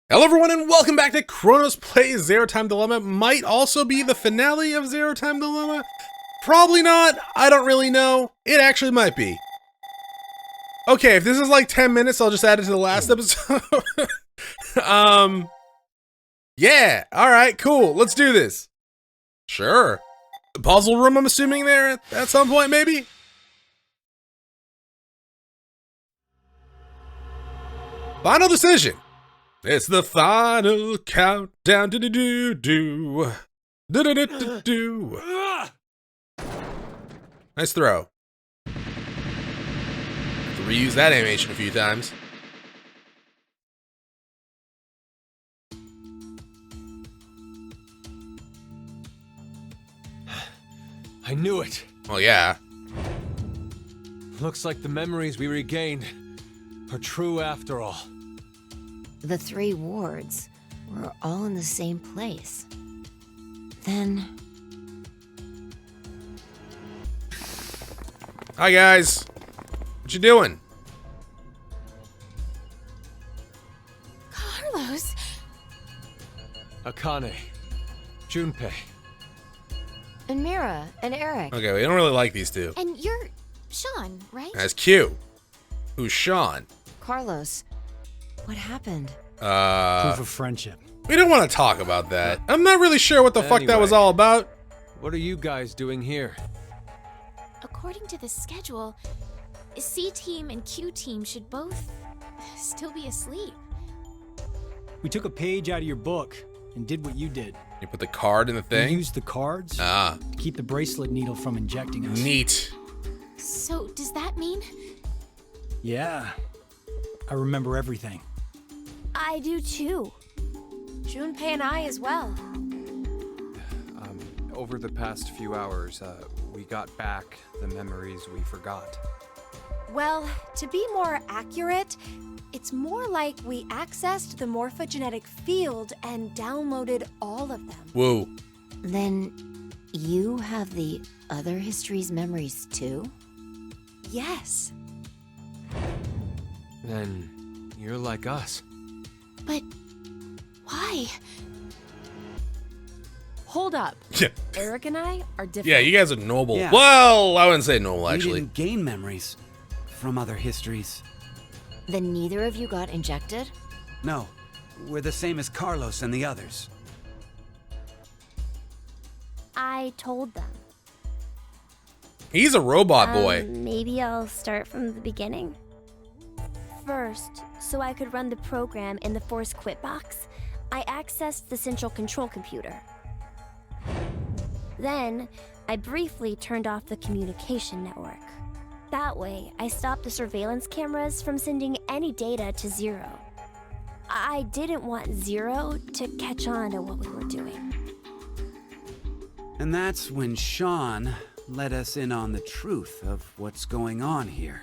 Hello everyone and welcome back to Chronos Plays Zero Time Dilemma. Might also be the finale of Zero Time Dilemma. Probably not. I don't really know. It actually might be. Okay, if this is like 10 minutes, I'll just add it to the last episode. Yeah. All right, cool. Let's do this. Sure. The puzzle room, I'm assuming there at some point, maybe? Final decision. It's the final countdown. Do-do-do-do. Do-do-do-do-do. Nice throw. Have to reuse that animation a few times. I knew it. Oh yeah. Looks like the memories we regained are true after all. The three wards were all in the same place. Then... Hi guys. What you doing? Carlos! Akane, Junpei. And Mira and Eric. Okay, we don't really like these two. And you're Sean, right? That's Q. Who's Sean? Carlos, what happened? Proof of friendship. We don't want to talk about that. I'm not really sure what the fuck that was all about. What are you guys doing here? According to the schedule, C team and Q team should both still be asleep. We took a page out of your book and did what you did. You put the card in the We thing? used the cards Ah, to keep the bracelet needle from injecting us. neat. So does that mean? Yeah. I remember everything. I do too. Junpei and I as well. Over the past few hours, we got back the memories we forgot. Well, to be more accurate, it's more like we accessed the morphogenetic field and downloaded all of them. Whoa. Then you have the other history's memories too? Yes, Then you're like us. but why? Hold up. Yeah. Eric and I are different. Yeah, you guys are noble. Yeah. Well, I wouldn't say noble, We actually. didn't gain memories from other histories. Then neither of you got injected? No, we're the same as Carlos and the others. I told them. He's a robot boy. Maybe I'll start from the beginning. First, so I could run the program in the Force Quit box, I accessed the central control computer. Then, I briefly turned off the communication network. That way, I stopped the surveillance cameras from sending any data to Zero. I didn't want Zero to catch on to what we were doing. And that's when Sean let us in on the truth of what's going on here.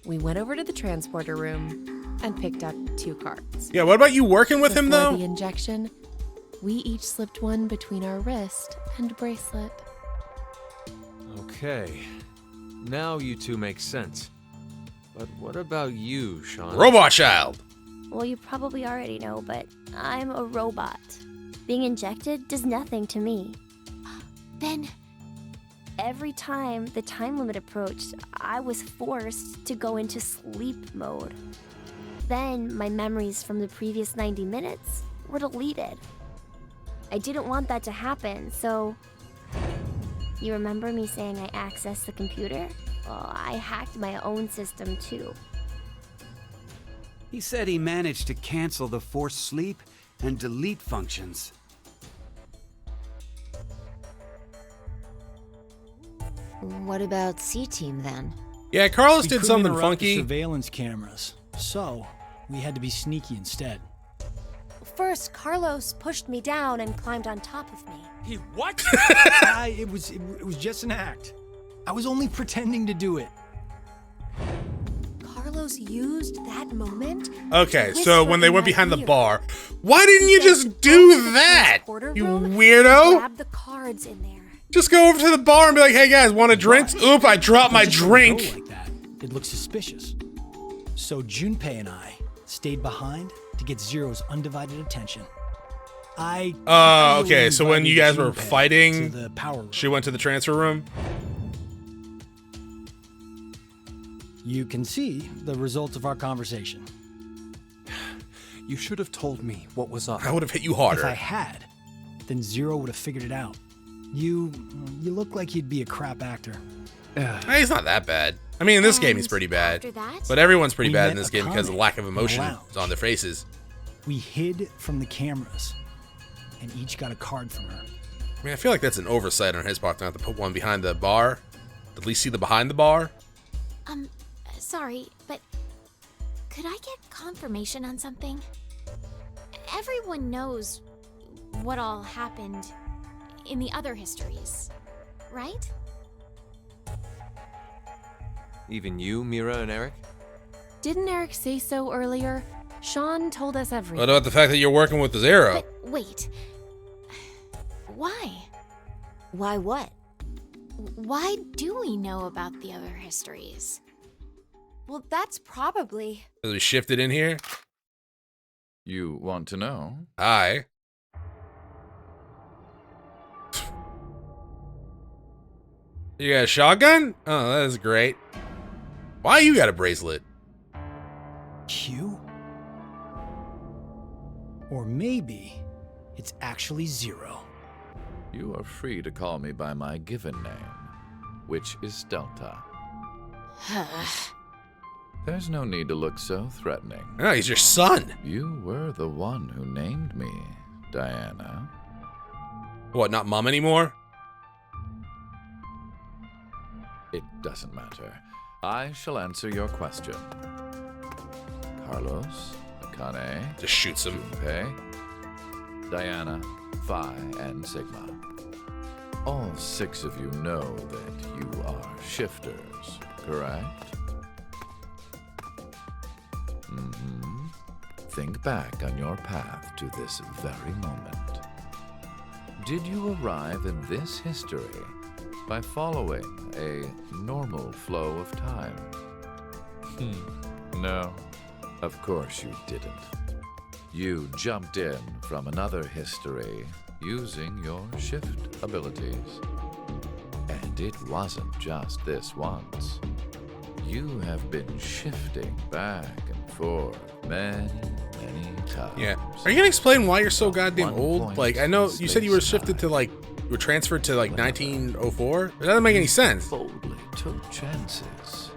We went over to the transporter room and picked up 2 cards. Yeah, what about you working with him, Before though? the injection, we each slipped one between our wrist and bracelet. Okay. Now you two make sense. But what about you, Sean? Robot child. Well, you probably already know, but I'm a robot. Being injected does nothing to me. Then Every time the time limit approached, I was forced to go into sleep mode. Then my memories from the previous 90 minutes were deleted. I didn't want that to happen, so... You remember me saying I accessed the computer? Well, I hacked my own system too. He said he managed to cancel the forced sleep and delete functions. What about C-Team then? Yeah, Carlos We did couldn't something interrupt funky. the surveillance cameras, so we had to be sneaky instead. first, Carlos pushed me down and climbed on top of me. He what? It was just an act. I was only pretending to do it. Carlos used that moment. Okay, to so whisper when they in went my behind the ear. bar, why didn't you He just said, do "Go to the that? transporter You room and weirdo? Grab the cards in there. Just go over to the bar and be like, hey guys, want a drink? But Oop, I dropped my if you just drink. go like that, it looks suspicious. So Junpei and I stayed behind to get Zero's undivided attention. I okay, so when you guys were Junpei fighting, to the power room. she went to the transfer room. You can see the results of our conversation. You should have told me what was up. I would have hit you If harder. I had, then Zero would have figured it out. You look like you'd be a crap actor. Hey, he's not that bad. I mean, in this game, he's pretty bad. After that, But everyone's pretty We bad met in this a game because of the comic lack of in the emotion lounge. on their faces. We hid from the cameras and each got a card from her. I mean, I feel like that's an oversight on his part not to put one behind the bar. At least see the behind the bar. Sorry, but could I get confirmation on something? Everyone knows what all happened in the other histories, right? Even you, Mira and Eric? Didn't Eric say so earlier? Sean told us everything. What about the fact that you're working with the Zero? But wait. Why? Why what? Why do we know about the other histories? well, that's probably. Because we shifted in here. You want to know? Hi. You got a shotgun? Oh, that is great. Why you got a bracelet? Q? Or maybe it's actually Zero. You are free to call me by my given name, which is Delta. There's no need to look so threatening. No, he's your son. You were the one who named me, Diana. What, not mom anymore? It doesn't matter. I shall answer your question. Carlos, Akane, Just shoots him. Junpei, Diana, Phi, and Sigma. All 6 of you know that you are shifters, correct? Mm-hmm. Think back on your path to this very moment. Did you arrive in this history by following a normal flow of time? No, of course you didn't. You jumped in from another history using your shift abilities. And it wasn't just this once. You have been shifting back and forth many times. Yeah. Are you gonna explain why you're so goddamn One old? point Like, I know in you said you were space shifted to time. like, you were transferred to like 1904. It doesn't make any sense. Boldly took chances,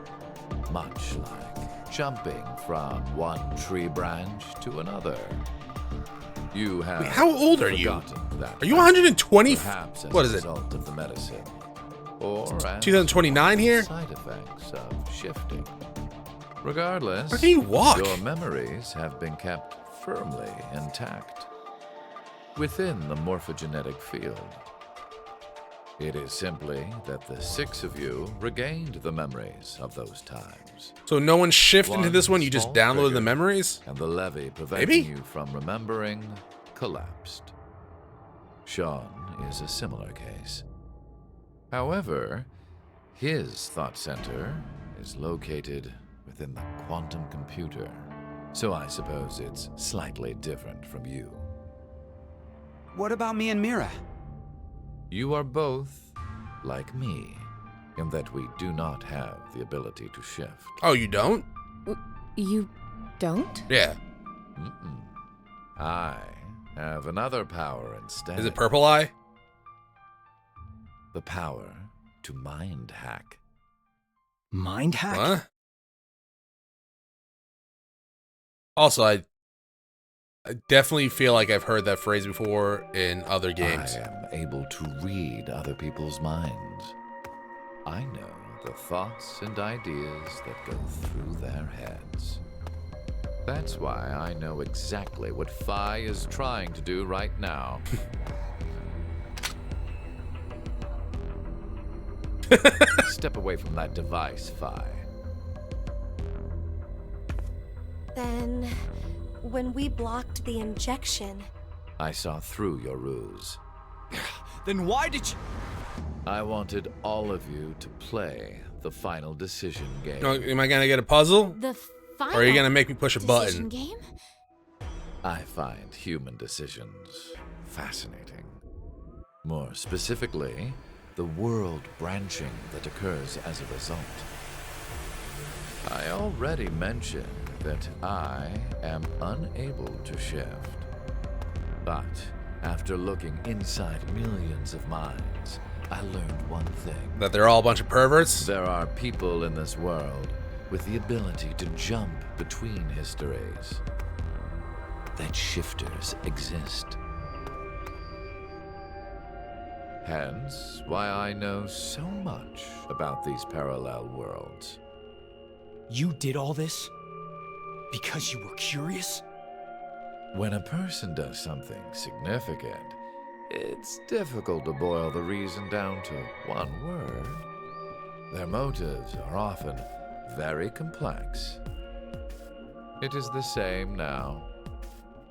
much like jumping from one tree branch to another. You have Wait, how old are you? forgotten that Are you 120? Perhaps as What a is it? result of the medicine, or as 2029 here? side effects of shifting. Regardless, How can you walk? your memories have been kept firmly intact within the morphogenetic field. It is simply that the 6 of you regained the memories of those times, So no one shifted into this one. You just small downloaded the trigger, memories. and the levee preventing Maybe? you from remembering collapsed. Sean is a similar case. However, his thought center is located within the quantum computer, so I suppose it's slightly different from you. What about me and Mira? You are both like me, in that we do not have the ability to shift. Oh, you don't? You don't? Yeah. Mm-mm. I have another power instead. Is it Purple Eye? The power to mind hack. Mind hack? What? Also, I definitely feel like I've heard that phrase before in other games. I am able to read other people's minds. I know the thoughts and ideas that go through their heads. That's why I know exactly what Phi is trying to do right now. Step away from that device, Phi. Then, when we blocked the injection, I saw through your ruse. Then why did you... I wanted all of you to play the final decision game. Oh, am I gonna get a puzzle? The final Or are you gonna make me push a decision button? game? I find human decisions fascinating. More specifically, the world branching that occurs as a result. I already mentioned that I am unable to shift. But after looking inside millions of minds, I learned one thing. That they're all a bunch of perverts? There are people in this world with the ability to jump between histories. That shifters exist. Hence, why I know so much about these parallel worlds. You did all this because you were curious? When a person does something significant, it's difficult to boil the reason down to one word. Their motives are often very complex. It is the same now.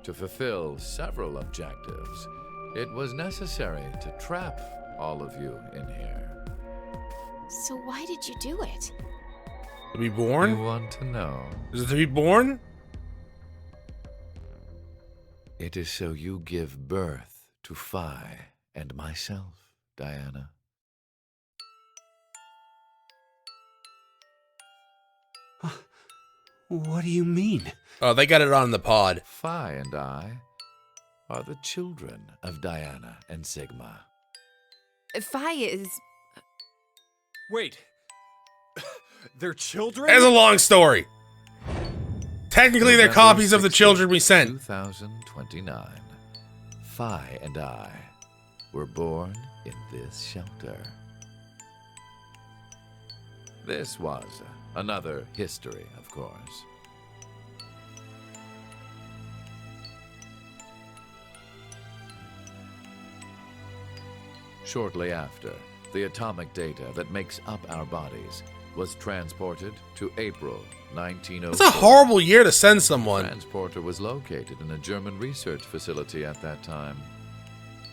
To fulfill several objectives, it was necessary to trap all of you in here. So why did you do it? To be born? You want to know? Is it to be born? It is so you give birth to Phi and myself, Diana. What do you mean? Oh, they got it on the pod. Phi and I are the children of Diana and Sigma. Phi is... Wait. They're children? It's a long story. Technically, they're November copies of the 16th, children we sent. 2029. Phi and I were born in this shelter. This was another history, of course. Shortly after, the atomic data that makes up our bodies was transported to April 1904. It's a horrible year to send someone. The transporter was located in a German research facility at that time.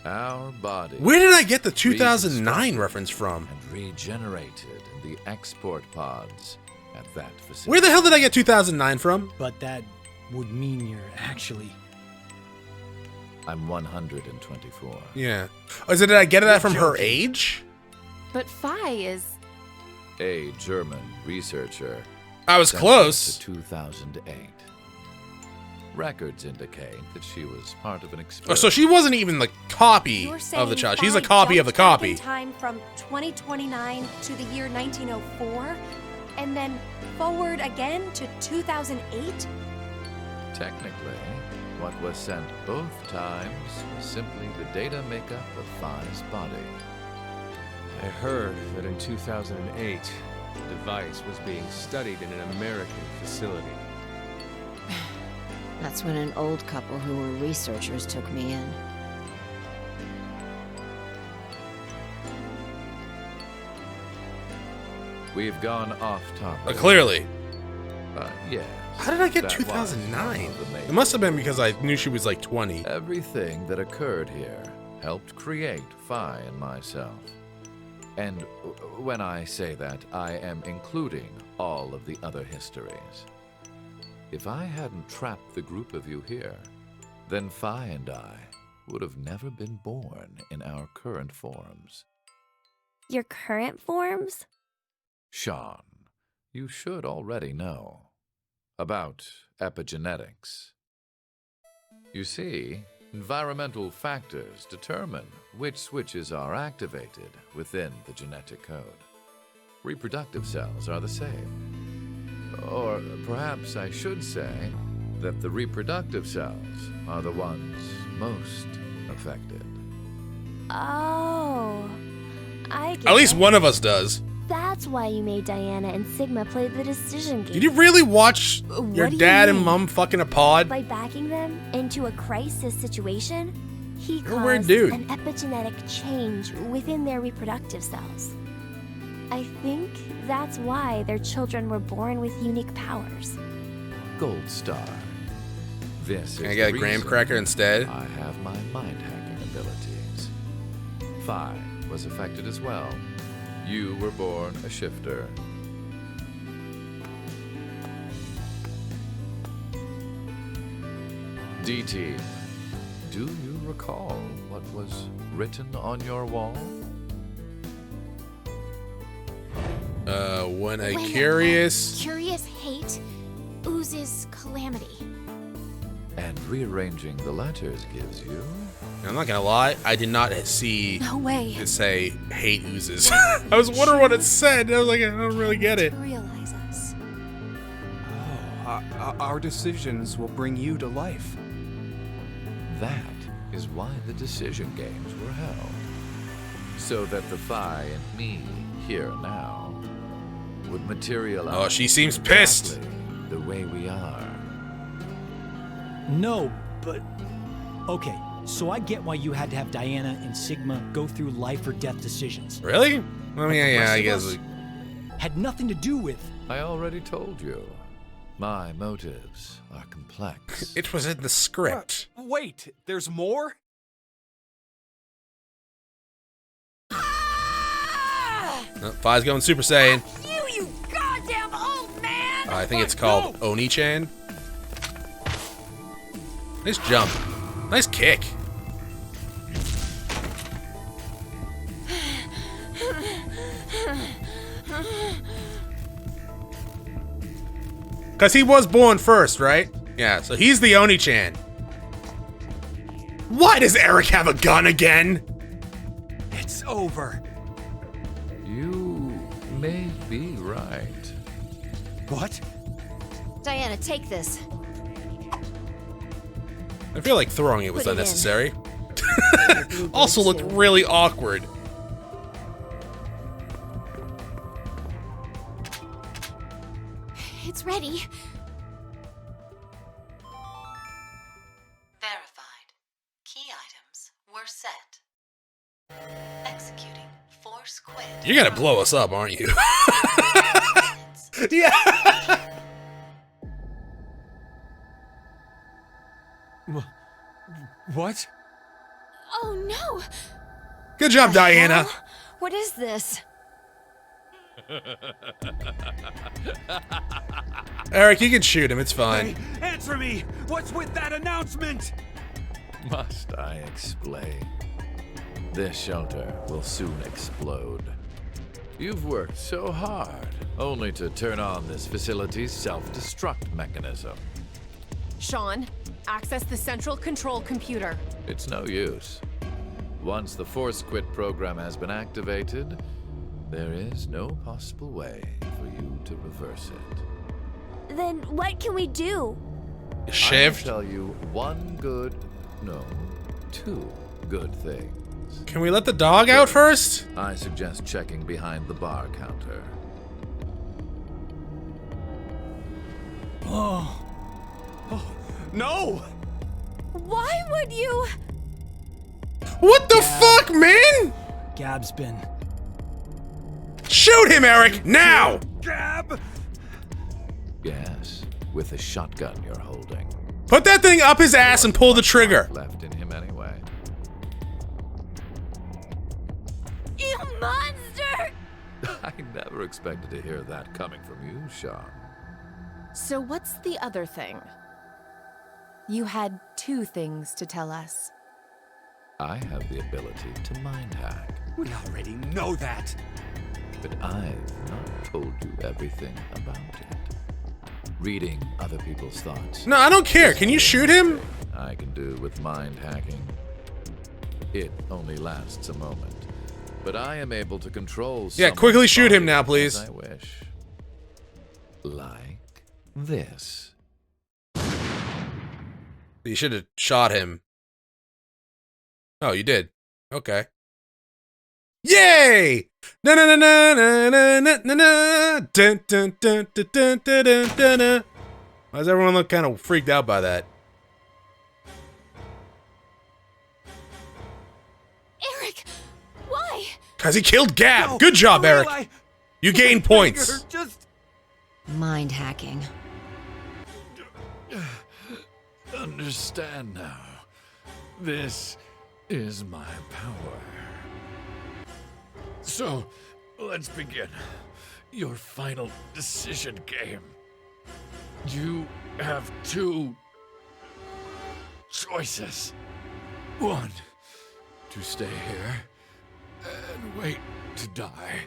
Our body... Where did I get the 2009 reference from? ...and regenerated in the export pods at that facility. Where the hell did I get 2009 from? But that would mean you're actually... I'm 124. Yeah. Oh, did I get that from her age? But Phi is... A German researcher. I was close. To 2008. Records indicate that she was part of an Oh, experiment. so she wasn't even the copy You're of the saying child. She's Phi a copy of the jumped back copy. in time from 2029 to the year 1904, and then forward again to 2008? Technically, what was sent both times was simply the data makeup of Phi's body. I heard that in 2008, the device was being studied in an American facility. That's when an old couple who were researchers took me in. We've gone off topic. Clearly. Yes. How did I get that was 2009? one of the main It must have been because I knew she was like 20. Everything that occurred here helped create Phi and myself. And when I say that, I am including all of the other histories. If I hadn't trapped the group of you here, then Phi and I would have never been born in our current forms. Your current forms? Sean, you should already know about epigenetics. You see, environmental factors determine which switches are activated within the genetic code. Reproductive cells are the same. Or perhaps I should say that the reproductive cells are the ones most affected. Oh, I get At least it. one of us does. That's why you made Diana and Sigma play the decision game. Did you really watch your do you dad and mean? mom fucking a pod? By backing them into a crisis situation, he You're a weird caused dude. an epigenetic change within their reproductive cells. I think that's why their children were born with unique powers. Gold Star. This Can is I get a the graham reason cracker instead? I have my mind-hacking abilities. Phi was affected as well. You were born a shifter. D-Team, do you recall what was written on your wall? When a curious hate oozes calamity. And rearranging the letters gives you... I'm not gonna lie, I did not see No way. it say hate oozes. I was wondering what it said. I was like, I don't really get it. Realize us. Our decisions will bring you to life. That is why the decision games were held. So that the Phi and me, here now, would materialize. Oh, she seems pissed. exactly the way we are. No, but... Okay, so I get why you had to have Diana and Sigma go through life or death decisions. Really? I mean, yeah, I guess. Us had nothing to do with... I already told you. My motives are complex. It was in the script. Wait, there's more? Phi's going Super Saiyan. You goddamn old man! I think it's called Oni-chan. Nice jump. Nice kick. Because he was born first, right? Yeah, so he's the Oni-chan. Why does Eric have a gun again? It's over. You may be right. What? Diana, take this. I feel like throwing it was Put it in. unnecessary. Also looked really awkward. It's ready. Verified. Key items were set. Executing force quit. You're gonna blow us up, aren't you? Yeah. What? Oh no! Good job, Diana. Hell? What is this? Eric, you can shoot him. It's fine. Hey, answer me! What's with that announcement? Must I explain? This shelter will soon explode. You've worked so hard, only to turn on this facility's self-destruct mechanism. Sean, access the central control computer. It's no use. Once the Force Quit program has been activated, there is no possible way for you to reverse it. Then what can we do? Shift. I'll tell you two good things. Can we let the dog out first? I suggest checking behind the bar counter. Oh, no! Why would you? What the fuck, man? Gab's been... Shoot him, Eric, now! Gab! Yes, with the shotgun you're holding. Put that thing up his ass and pull the trigger. Left in him anyway. You monster! I never expected to hear that coming from you, Sean. So what's the other thing? You had two things to tell us. I have the ability to mind hack, We already know that. but I've not told you everything about it. Reading other people's thoughts. No, I don't care. Can you shoot him? I can do with mind hacking. It only lasts a moment, but I am able to control. Yeah, someone's quickly shoot him body now, please. as I wish. Like this. You should have shot him. Oh, you did. Okay. Yay! Na na na na na na na na na. Dun dun dun dun dun dun dun dun dun. Why does everyone look kind of freaked out by that? Eric, why? Cause he killed Gab. No, Good job, for real, Eric. You gain points. Finger, just... Mind hacking. Understand now. This is my power. So, let's begin. Your final decision game. You have two choices. One, to stay here and wait to die.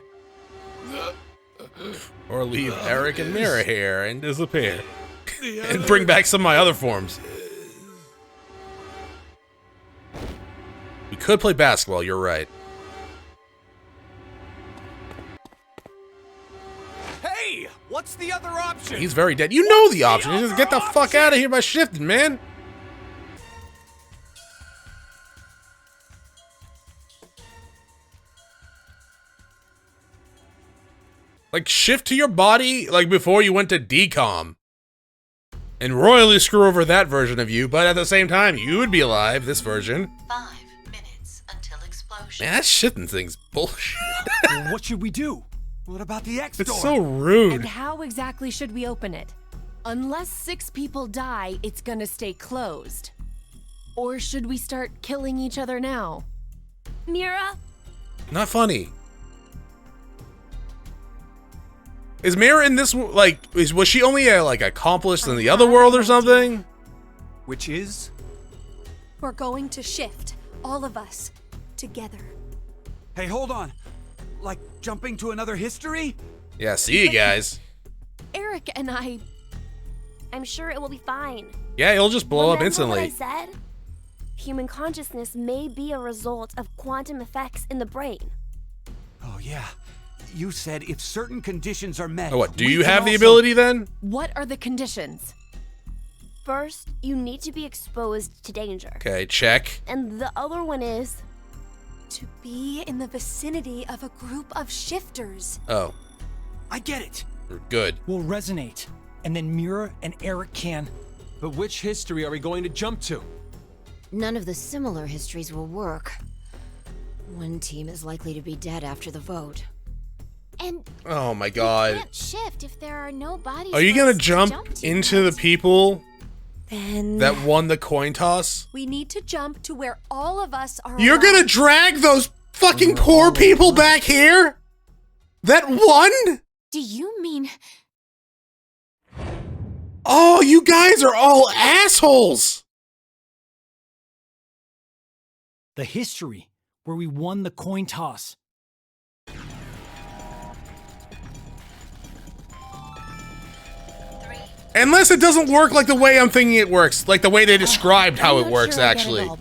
Or leave Eric and Mira here and disappear. And bring back some of my other forms. We could play basketball, you're right. Hey, what's the other option? He's very dead. You know the option. Just get the fuck out of here by shifting, man. Like, shift to your body, like, before you went to decom. And royally screw over that version of you, but at the same time, you would be alive, this version. 5 minutes until explosion. Man, that shifting thing's bullshit. What should we do? What about the X door? It's so rude. And how exactly should we open it? Unless 6 people die, it's gonna stay closed. Or should we start killing each other now? Mira? Not funny. Is Mira in this, like, was she only a, like, accomplished in the other world or something? Which is? We're going to shift, all of us, together. Hey, hold on. Like jumping to another history? Yeah, see you guys. Eric and I... I'm sure it will be fine. Yeah, he'll just blow up Remember instantly. what I said? Human consciousness may be a result of quantum effects in the brain. Oh, yeah. You said if certain conditions are met. Oh, what? Do we you can have the also- ability then? What are the conditions? First, you need to be exposed to danger. Okay, check. And the other one is... To be in the vicinity of a group of shifters. Oh, I get it. good. We'll resonate, and then Mira and Eric can... But which history are we going to jump to? None of the similar histories will work. One team is likely to be dead after the vote. And Oh my we god. can't shift if there are no bodies. Are you for gonna us to jump to, into right? the people Then that won the coin toss? we need to jump to where all of us are. You're gonna alive. drag those fucking poor people back here? That won? Do you mean Oh, you guys are all assholes! The history, where we won the coin toss. Unless it doesn't work like the way I'm thinking it works, like the way they described how I'm it not works, sure I get it actually. all,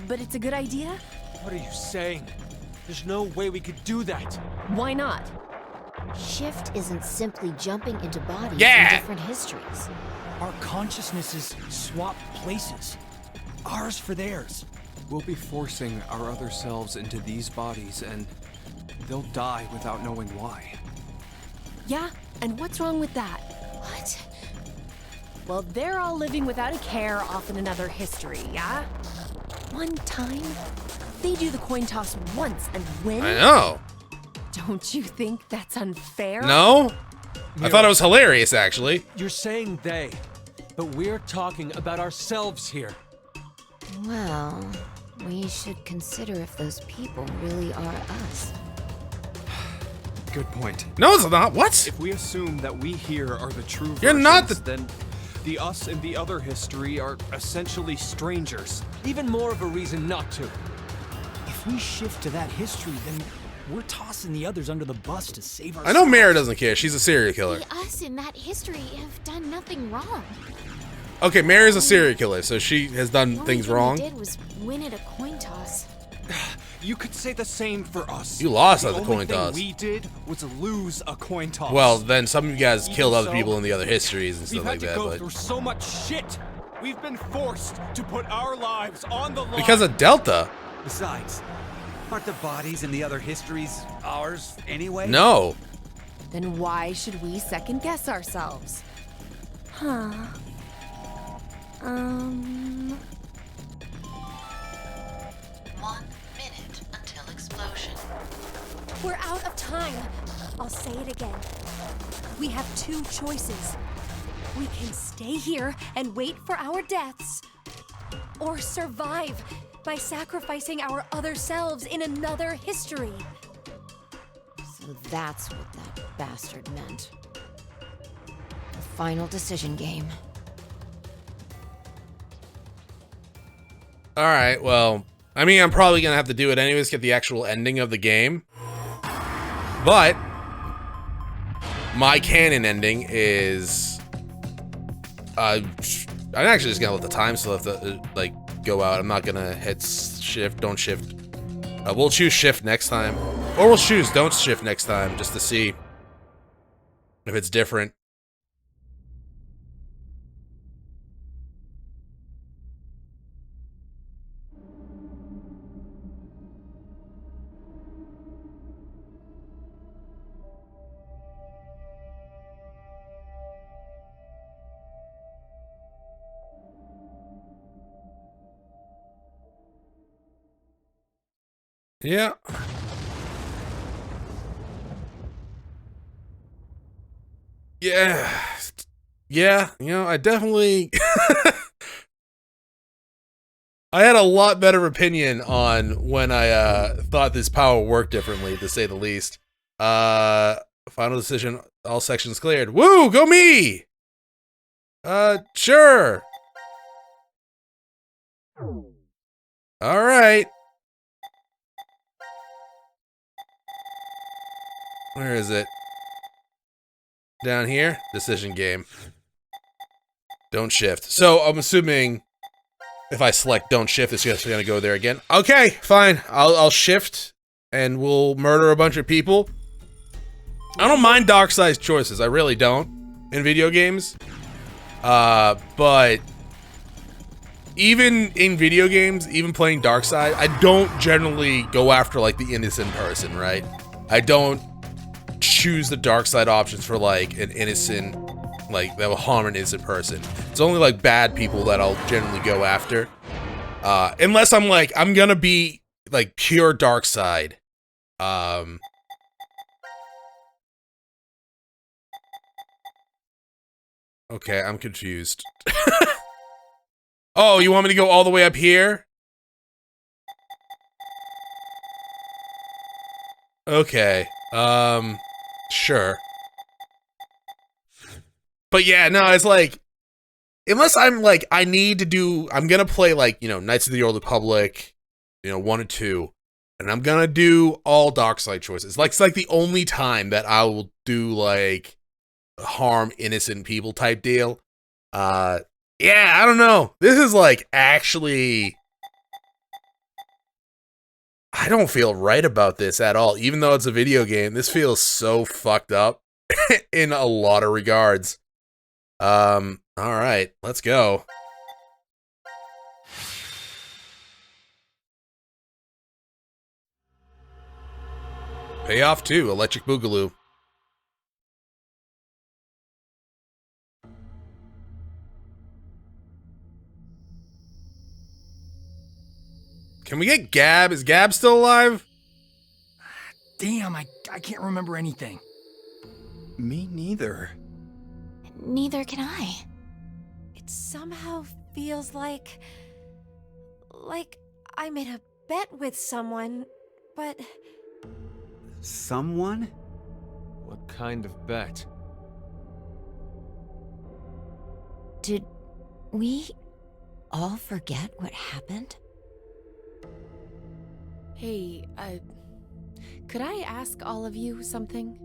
but it's a good idea? What are you saying? There's no way we could do that. Why not? Shift isn't simply jumping into bodies Yeah. in different histories. Our consciousnesses swap places. Ours for theirs. We'll be forcing our other selves into these bodies, and they'll die without knowing why. Yeah, and what's wrong with that? what? Well, they're all living without a care off in another history, yeah? One time, they do the coin toss once and win. I know. Don't you think that's unfair? No? I thought it was hilarious, actually. You're saying they, but we're talking about ourselves here. Well, we should consider if those people really are us. Good point. No, it's not. What? If we assume that we here are the true You're versions, not the- then the us and the other history are essentially strangers. Even more of a reason not to. If we shift to that history, then we're tossing the others under the bus to save I ourselves. know Mara doesn't care. She's a serial killer. The us in that history have done nothing wrong. Okay, Mara's a serial killer, so she has done The only things thing wrong. They did was win at a coin toss. You could say the same for us. You lost at the only coin thing toss. we did was lose a coin toss. Well, then some of you guys Even killed other so, people in the other histories and We've stuff had like to that, go but through so much shit. We've been forced to put our lives on the line. because of Delta. Besides, aren't the bodies in the other histories ours anyway? No. Then why should we second guess ourselves? Huh. 1 minute until explosion. We're out of time. I'll say it again. We have two choices. We can stay here and wait for our deaths, or survive by sacrificing our other selves in another history. So that's what that bastard meant. The final decision game. Alright, well, I mean, I'm probably gonna have to do it anyways, get the actual ending of the game. But my canon ending is I'm actually just gonna let the time still have to like go out. I'm not gonna hit shift, don't shift. We'll choose shift next time. Or we'll choose don't shift next time just to see if it's different. Yeah. Yeah. Yeah, you know, I definitely I had a lot better opinion on when I thought this power worked differently, to say the least. Final decision, all sections cleared. Woo, go me! Sure. All right. Where is it? Down here? Decision game. Don't shift. So I'm assuming if I select don't shift, it's just gonna go there again. Okay, fine. I'll shift and we'll murder a bunch of people. I don't mind dark side choices. I really don't in video games. But even in video games, even playing dark side, I don't generally go after like the innocent person, right? I don't choose the dark side options for like an innocent, like that will harm an innocent person. It's only like bad people that I'll generally go after. Unless I'm like, I'm gonna be like pure dark side. Okay, I'm confused. Oh, you want me to go all the way up here? Okay, sure. But yeah, no, it's like, unless I'm like, I need to do, I'm gonna play like, you know, Knights of the Old Republic, you know, 1 and 2, and I'm gonna do all dark side choices. Like, it's like the only time that I will do like harm innocent people type deal. Yeah, I don't know. This is like actually, I don't feel right about this at all. Even though it's a video game, this feels so fucked up in a lot of regards. All right, let's go. Payoff 2, Electric Boogaloo. Can we get Gab? Is Gab still alive? Damn, I can't remember anything. Me neither. Neither can I. It somehow feels like I made a bet with someone, but... Someone? What kind of bet? Did we all forget what happened? Hey, could I ask all of you something?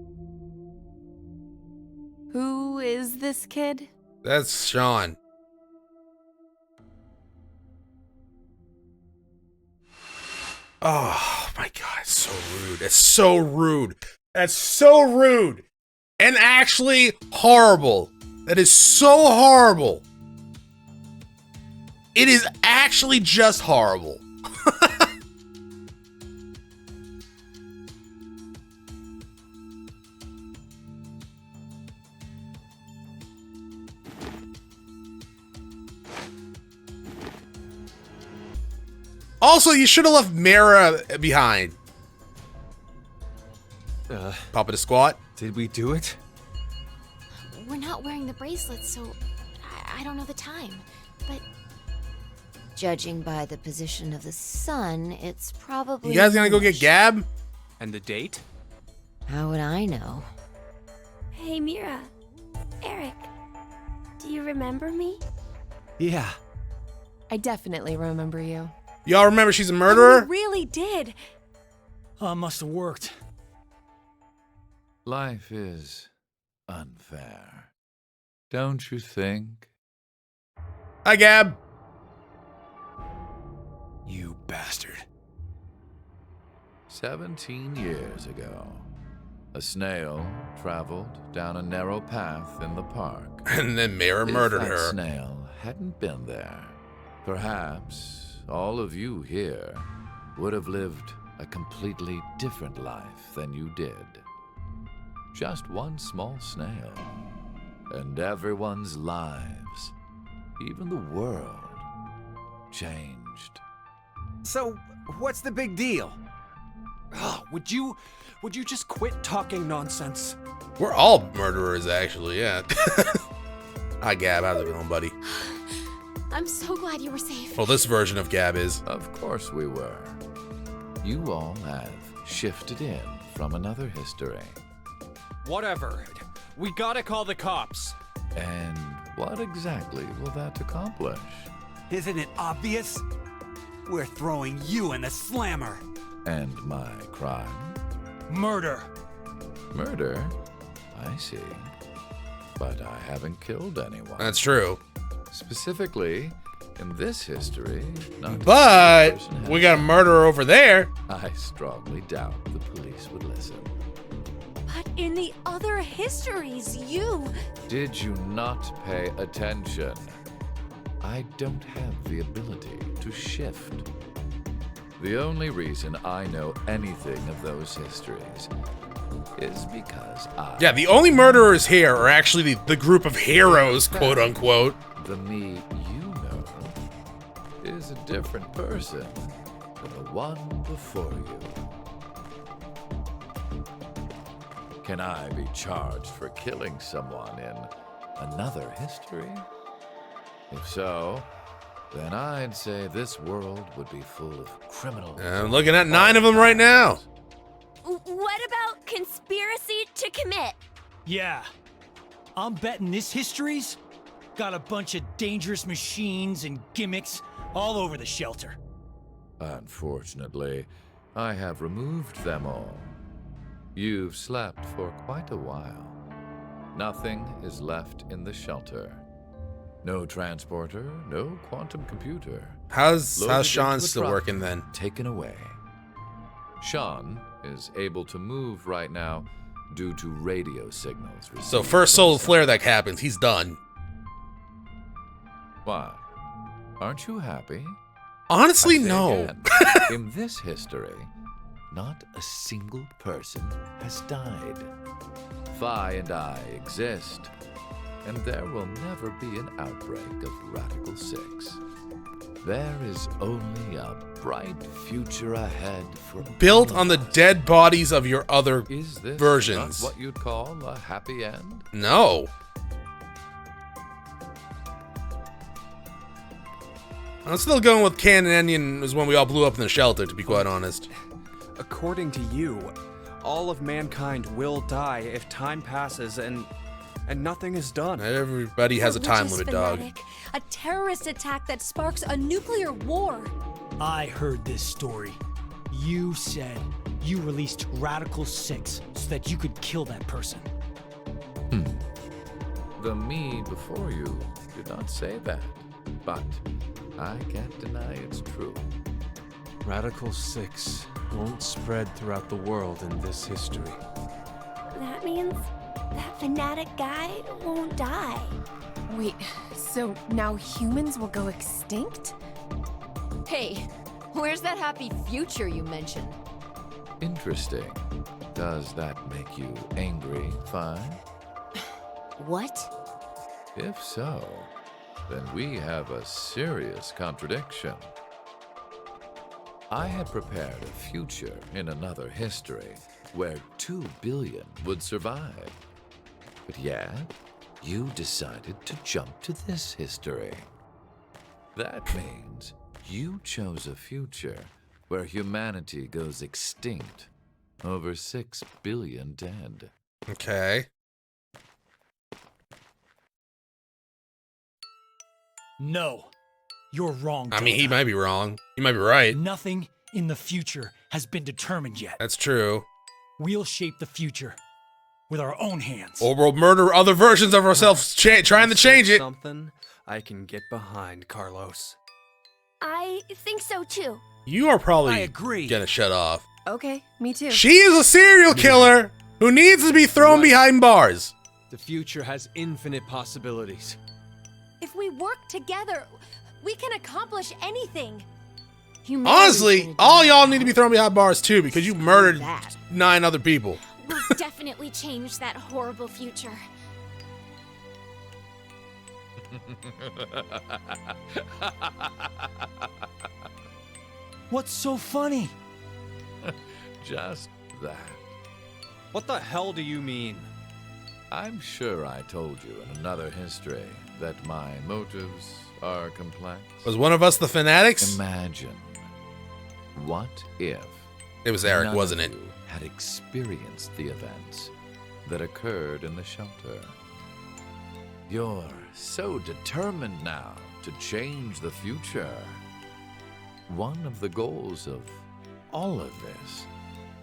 Who is this kid? That's Sean. Oh my god, it's so rude. It's so rude. That's so rude. And actually horrible. That is so horrible. It is actually just horrible. Also, you should have left Mara behind. Papa to squat. Did we do it? We're not wearing the bracelets, so I don't know the time. But Judging by the position of the sun, it's probably... You guys gonna go get Gab? And the date? How would I know? Hey, Mira. Eric. Do you remember me? Yeah. I definitely remember you. Y'all remember she's a And murderer? we really did. Must have worked. Life is unfair. Don't you think? Hi, Gab. You bastard. 17 years ago, a snail traveled down a narrow path in the park. And then Mira murdered If that her. snail hadn't been there, perhaps all of you here would have lived a completely different life than you did. Just one small snail, and everyone's lives, even the world, changed. So, what's the big deal? Oh, would you just quit talking nonsense? We're all murderers, actually, yeah. Hi, Gab. How's it going, buddy? I'm so glad you were safe. Well, this version of Gab is. Of course we were. You all have shifted in from another history. Whatever. We gotta call the cops. And what exactly will that accomplish? Isn't it obvious? We're throwing you in the slammer. And my crime? Murder. Murder? I see. But I haven't killed anyone. That's true. Specifically, in this history, not But every person we has- got a murderer over there. I strongly doubt the police would listen. But in the other histories, you... Did you not pay attention? I don't have the ability to shift. The only reason I know anything of those histories is because I... Yeah, the only murderers here are actually the group of heroes, quote unquote. The me you know is a different person than the one before you. Can I be charged for killing someone in another history? If so, then I'd say this world would be full of criminals. I'm looking at 9 of them right now. What about conspiracy to commit? Yeah. I'm betting this history's got a bunch of dangerous machines and gimmicks all over the shelter. Unfortunately, I have removed them all. You've slept for quite a while. Nothing is left in the shelter. No transporter, no quantum computer. How's Loaded Sean into a still truck, working then? Taken away. Sean is able to move right now due to radio signals. So received first from solar the flare that happens, he's done. Why? Aren't you happy? Honestly, I say no. again, in this history, not a single person has died. Phi and I exist, and there will never be an outbreak of Radical 6. There is only a bright future ahead for Built on the dead bodies of your other Is this versions. not what you'd call a happy end? No. I'm still going with Cannon Onion was when we all blew up in the shelter, to be quite honest. According to you, all of mankind will die if time passes and nothing is done. Everybody has a time Religious limit, dog. fanatic, a terrorist attack that sparks a nuclear war. I heard this story. You said you released Radical 6 so that you could kill that person. The me before you did not say that, but I can't deny it's true. Radical 6 won't spread throughout the world in this history. That means that fanatic guy won't die. Wait, so now humans will go extinct? Hey, where's that happy future you mentioned? Interesting. Does that make you angry, Phi? What? If so, then we have a serious contradiction. I had prepared a future in another history where 2 billion would survive. But yet, you decided to jump to this history. That means you chose a future where humanity goes extinct, over 6 billion dead. Okay. No. You're wrong. I mean, he might be wrong. He might be right. Nothing in the future has been determined yet. That's true. We'll shape the future with our own hands. Or we'll murder other versions of ourselves trying to change it. Something I can get behind, Carlos. I think so too. You are probably I agree. gonna shut off. Okay, me too. She is a serial killer who needs to be thrown behind bars. The future has infinite possibilities. If we work together, we can accomplish anything. Honestly, all y'all need to be thrown behind bars too because you murdered 9 other people. We'll definitely change that horrible future. What's so funny? Just that. What the hell do you mean? I'm sure I told you in another history that my motives are complex. Was one of us the fanatics? Imagine, what if It was Eric, none wasn't of it? you had experienced the events that occurred in the shelter? You're so determined now to change the future. One of the goals of all of this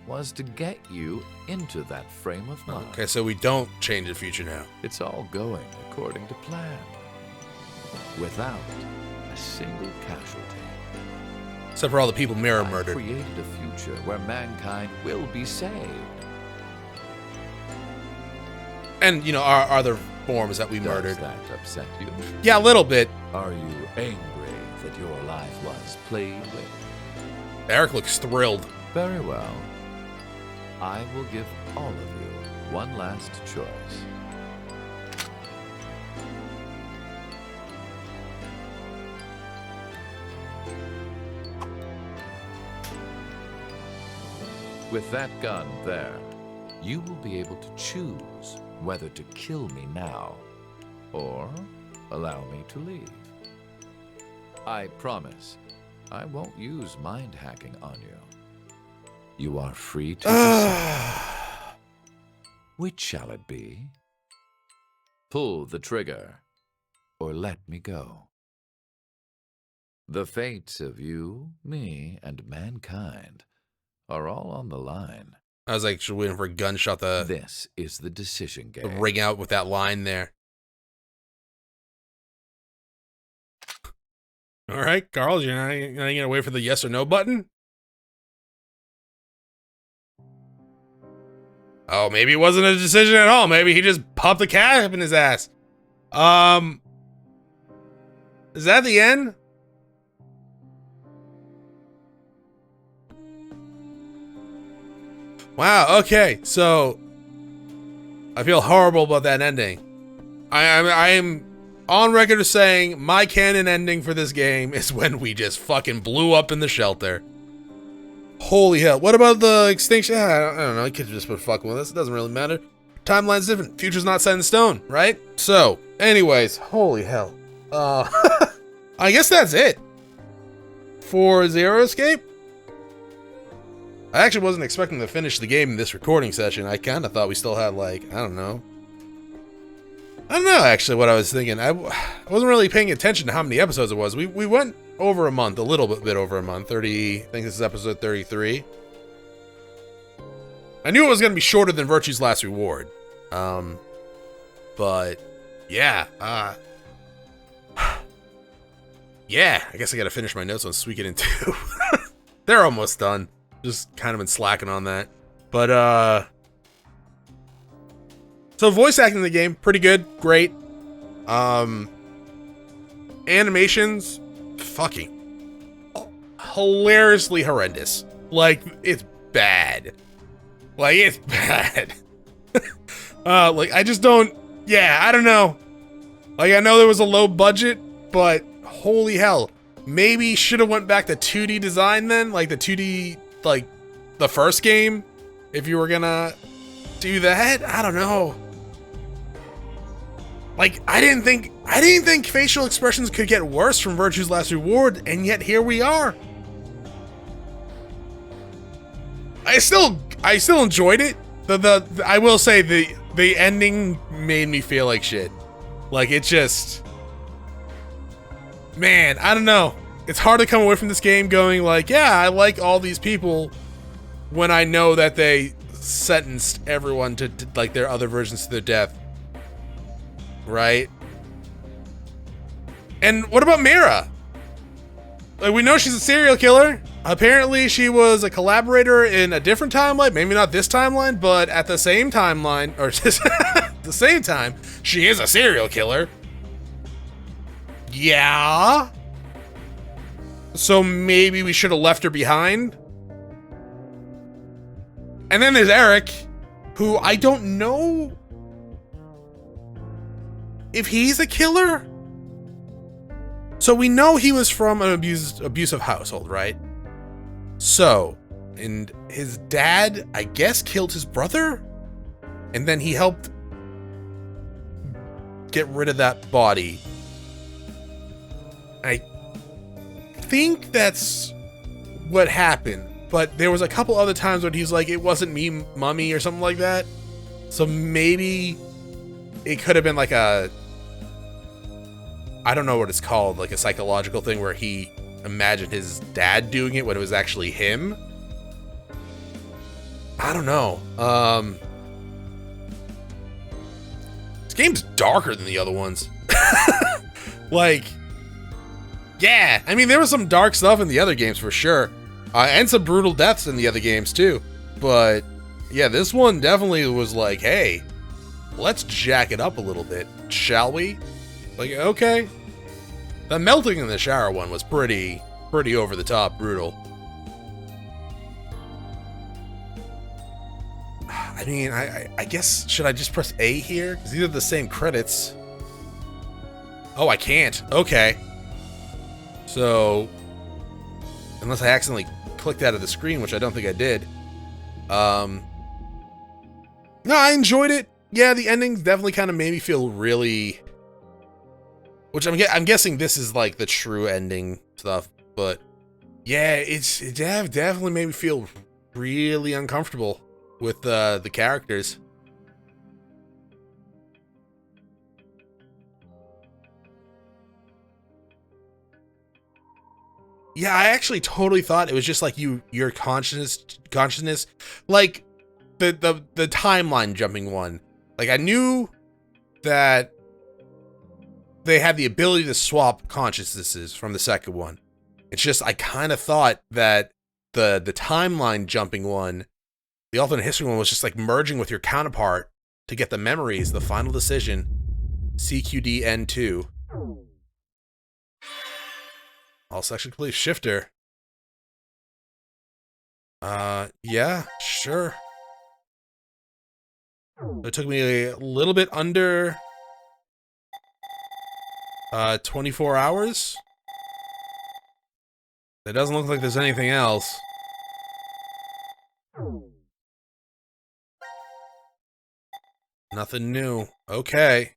was to get you into that frame of mind. Okay, so we don't change the future now. It's all going according to plan, without a single casualty. Except for all the people Mira murdered. I created a future where mankind will be saved. And, you know, our other forms that we Does murdered. that upset you? Yeah, a little bit. Are you angry that your life was played with? Eric looks thrilled. Very well. I will give all of you one last choice. With that gun there, you will be able to choose whether to kill me now or allow me to leave. I promise I won't use mind hacking on you. You are free to decide. Which shall it be? Pull the trigger or let me go. The fates of you, me, and mankind are all on the line. I was like, waiting for a gunshot to This is the decision game. ring out with that line there. All right, Carl, you're not gonna wait for the yes or no button? Oh, maybe it wasn't a decision at all. Maybe he just popped a cap in his ass. Is that the end? Wow, okay, so I feel horrible about that ending. I am on record as saying my canon ending for this game is when we just fucking blew up in the shelter. Holy hell. What about the extinction? I don't know. You could just put fucking with us. It doesn't really matter. Timeline's different. Future's not set in stone, right? So, anyways, holy hell. I guess that's it for Zero Escape. I actually wasn't expecting to finish the game in this recording session. I kind of thought we still had, like, I don't know, actually, what I was thinking. I wasn't really paying attention to how many episodes it was. We went over a month, a little bit over a month. 30, I think this is episode 33. I knew it was going to be shorter than Virtue's Last Reward. But, yeah. Yeah, I guess I got to finish my notes on Suikoden 2. They're almost done. Just kind of been slacking on that. But, so voice acting in the game, pretty good, great. Animations, fucking hilariously horrendous. Like, it's bad. Like, it's bad. Like, I just don't, yeah, I don't know. Like, I know there was a low budget, but holy hell. Maybe should have went back to 2D design then, like the 2D, like the first game, if you were gonna do that. I don't know. Like, I didn't think facial expressions could get worse from Virtue's Last Reward, and yet here we are. I still enjoyed it. I will say the ending made me feel like shit. Like, it just Man, I don't know. It's hard to come away from this game going like, yeah, I like all these people when I know that they sentenced everyone to like their other versions to their death. Right? And what about Mira? Like, we know she's a serial killer. Apparently she was a collaborator in a different timeline. Maybe not this timeline, but at the same timeline, or just the same time, she is a serial killer. Yeah. So maybe we should have left her behind. And then there's Eric, who I don't know if he's a killer. So we know he was from an abusive household, right? So, and his dad, I guess, killed his brother? And then he helped get rid of that body. I think that's what happened. But there was a couple other times when he's like, it wasn't me, mummy, or something like that. So maybe it could have been like a, I don't know what it's called, like a psychological thing where he imagined his dad doing it when it was actually him. I don't know. This game's darker than the other ones. Like, yeah, I mean, there was some dark stuff in the other games for sure. And some brutal deaths in the other games too. But yeah, this one definitely was like, hey, let's jack it up a little bit, shall we? Like, okay. The melting in the shower one was pretty over the top brutal. I mean, I guess, should I just press A here? Because these are the same credits. Oh, I can't. Okay. So, unless I accidentally clicked out of the screen, which I don't think I did. No, I enjoyed it. Yeah, the endings definitely kind of made me feel really... Which I'm guessing this is like the true ending stuff, but yeah, it definitely made me feel really uncomfortable with the characters. Yeah, I actually totally thought it was just like your consciousness, like the timeline jumping one. Like, I knew that they had the ability to swap consciousnesses from the second one. It's just I kind of thought that the timeline jumping one, the alternate history one, was just like merging with your counterpart to get the memories, the final decision, CQD N2. All section complete. Shifter. Yeah, sure. It took me a little bit under 24 hours. It doesn't look like there's anything else. Nothing new. Okay.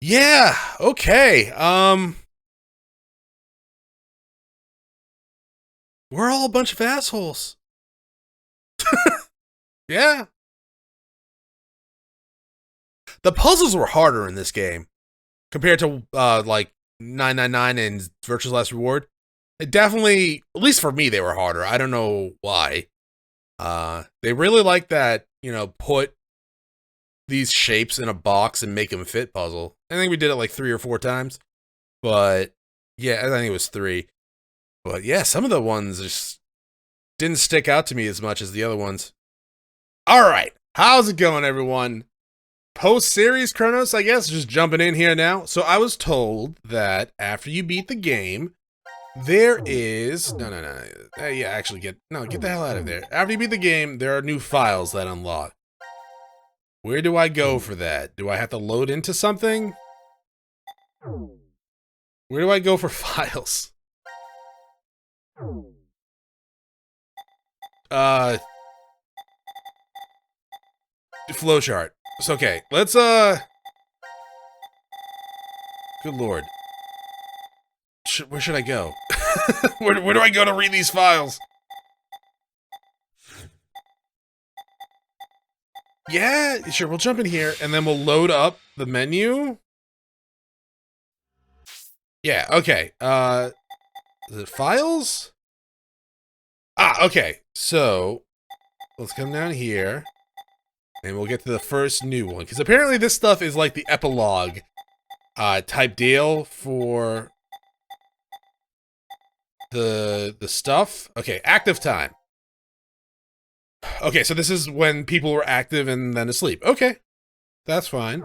Yeah, okay. We're all a bunch of assholes. Yeah. The puzzles were harder in this game compared to like 999 and Virtue's Last Reward. It definitely, at least for me, they were harder. I don't know why. They really like that, you know, put these shapes in a box and make them fit puzzle. I think we did it like 3 or 4 times, but yeah, I think it was 3. But yeah, some of the ones just didn't stick out to me as much as the other ones. All right, how's it going, everyone? Post-series Chronos, I guess, just jumping in here now. So I was told that after you beat the game, there is... No. Yeah, actually, get the hell out of there. After you beat the game, there are new files that unlock. Where do I go for that? Do I have to load into something? Where do I go for files? Flowchart. It's okay. Let's, good lord. Where should I go? where do I go to read these files? Yeah, sure, we'll jump in here, and then we'll load up the menu. Yeah, okay. Is it files? Okay. So, let's come down here. And we'll get to the first new one. Because apparently this stuff is like the epilogue type deal for the stuff. Okay, active time. Okay, so this is when people were active and then asleep. Okay, that's fine.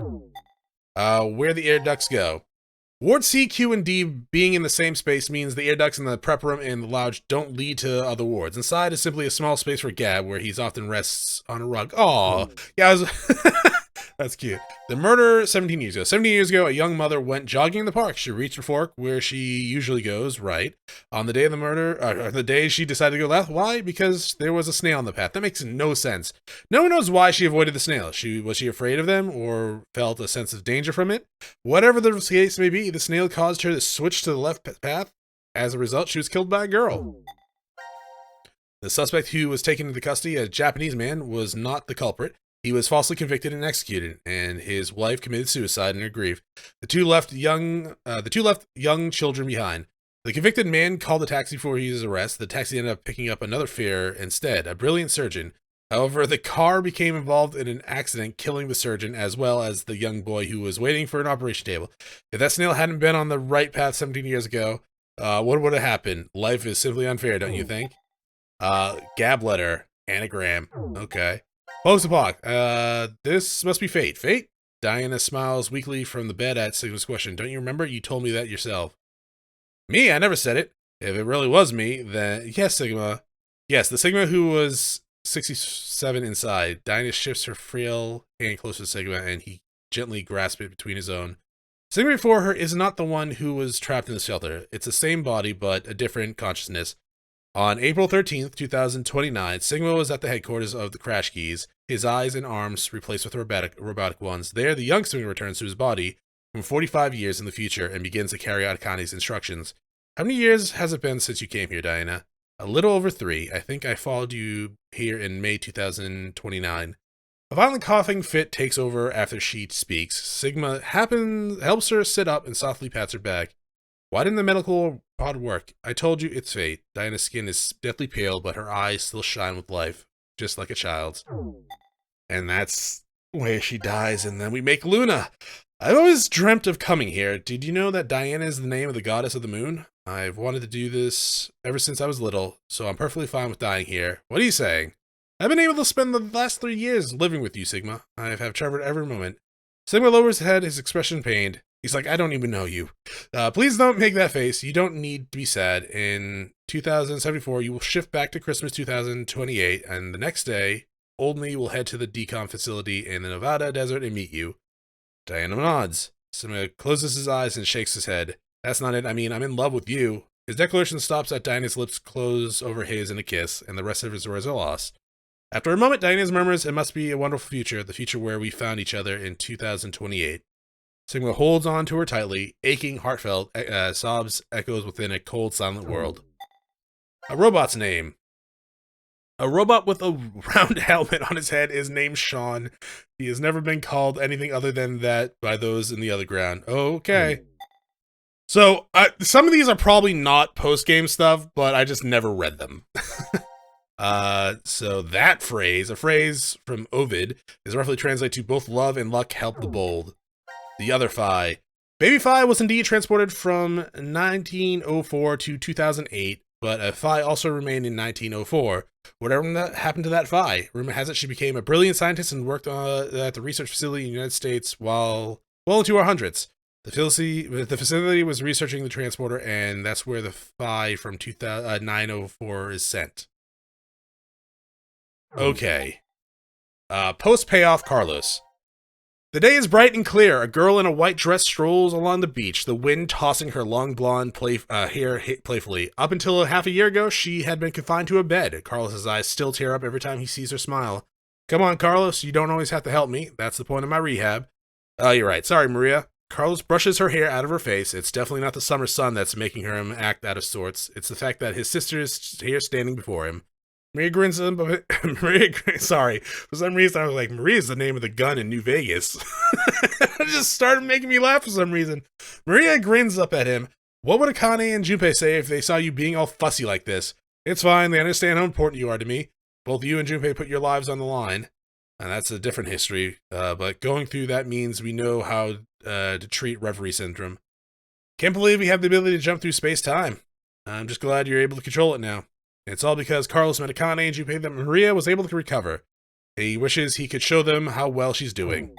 Where the air ducts go. Ward C, Q, and D being in the same space means the air ducts in the prep room and the lounge don't lead to other wards. Inside is simply a small space for Gab, where he's often rests on a rug. Aw, yeah, that's cute. The murder 17 years ago. 17 years ago, a young mother went jogging in the park. She reached a fork where she usually goes, right. On the day of the murder, the day she decided to go left. Why? Because there was a snail on the path. That makes no sense. No one knows why she avoided the snail. Was she afraid of them or felt a sense of danger from it? Whatever the case may be, the snail caused her to switch to the left path. As a result, she was killed by a girl. The suspect who was taken into custody, a Japanese man, was not the culprit. He was falsely convicted and executed, and his wife committed suicide in her grief. The two left young children behind. The convicted man called a taxi before his arrest. The taxi ended up picking up another fare instead, a brilliant surgeon. However, the car became involved in an accident, killing the surgeon as well as the young boy who was waiting for an operation table. If that snail hadn't been on the right path 17 years ago, what would have happened? Life is simply unfair, don't you think? Gab letter, anagram. Okay. Post-apoc. This must be fate. Fate? Diana smiles weakly from the bed at Sigma's question. Don't you remember? You told me that yourself. Me? I never said it. If it really was me, then yes, Sigma. Yes, the Sigma who was 67 inside. Diana shifts her frail hand closer to Sigma, and he gently grasps it between his own. Sigma before her is not the one who was trapped in the shelter. It's the same body, but a different consciousness. On April 13th, 2029, Sigma was at the headquarters of the Crash Keys, his eyes and arms replaced with robotic ones. There, the young Sigma returns to his body from 45 years in the future and begins to carry out Akani's instructions. How many years has it been since you came here, Diana? A little over 3. I think I followed you here in May 2029. A violent coughing fit takes over after she speaks. Sigma helps her sit up and softly pats her back. Why didn't the medical pod work? I told you it's fate. Diana's skin is deathly pale, but her eyes still shine with life, just like a child's. And that's where she dies, and then we make Luna. I've always dreamt of coming here. Did you know that Diana is the name of the goddess of the moon? I've wanted to do this ever since I was little, so I'm perfectly fine with dying here. What are you saying? I've been able to spend the last 3 years living with you, Sigma. I have treasured every moment. Sigma lowers his head, his expression pained. He's like, I don't even know you. Please don't make that face. You don't need to be sad. In 2074, you will shift back to Christmas 2028, and the next day, old me will head to the decom facility in the Nevada desert and meet you. Diana nods. Sigma closes his eyes and shakes his head. That's not it. I mean, I'm in love with you. His declaration stops at Diana's lips close over his in a kiss, and the rest of his words are lost. After a moment, Diana murmurs, it must be a wonderful future, the future where we found each other in 2028. Sigma holds on to her tightly, aching, heartfelt, sobs echoes within a cold, silent world. A robot's name. A robot with a round helmet on his head is named Sean. He has never been called anything other than that by those in the other ground. Okay. So, some of these are probably not post-game stuff, but I just never read them. So that phrase, a phrase from Ovid, is roughly translated to both love and luck help the bold. The other Phi. Baby Phi was indeed transported from 1904 to 2008, but a Phi also remained in 1904. Whatever happened to that Phi? Rumor has it she became a brilliant scientist and worked at the research facility in the United States well into our hundreds. The facility was researching the transporter, and that's where the Phi from 904 is sent. Okay. Post-payoff Carlos. The day is bright and clear. A girl in a white dress strolls along the beach, the wind tossing her long blonde hair playfully. Up until half a year ago, she had been confined to a bed. Carlos's eyes still tear up every time he sees her smile. Come on, Carlos, you don't always have to help me. That's the point of my rehab. Oh, you're right. Sorry, Maria. Carlos brushes her hair out of her face. It's definitely not the summer sun that's making him act out of sorts. It's the fact that his sister is here standing before him. Maria grins at him. Sorry. For some reason, I was like, Maria's the name of the gun in New Vegas. It just started making me laugh for some reason. Maria grins up at him. What would Akane and Junpei say if they saw you being all fussy like this? It's fine, they understand how important you are to me. Both you and Junpei put your lives on the line. And that's a different history, but going through that means we know how to treat reverie syndrome. Can't believe we have the ability to jump through space-time. I'm just glad you're able to control it now. It's all because Carlos met Akane and Junpei that Maria was able to recover. He wishes he could show them how well she's doing.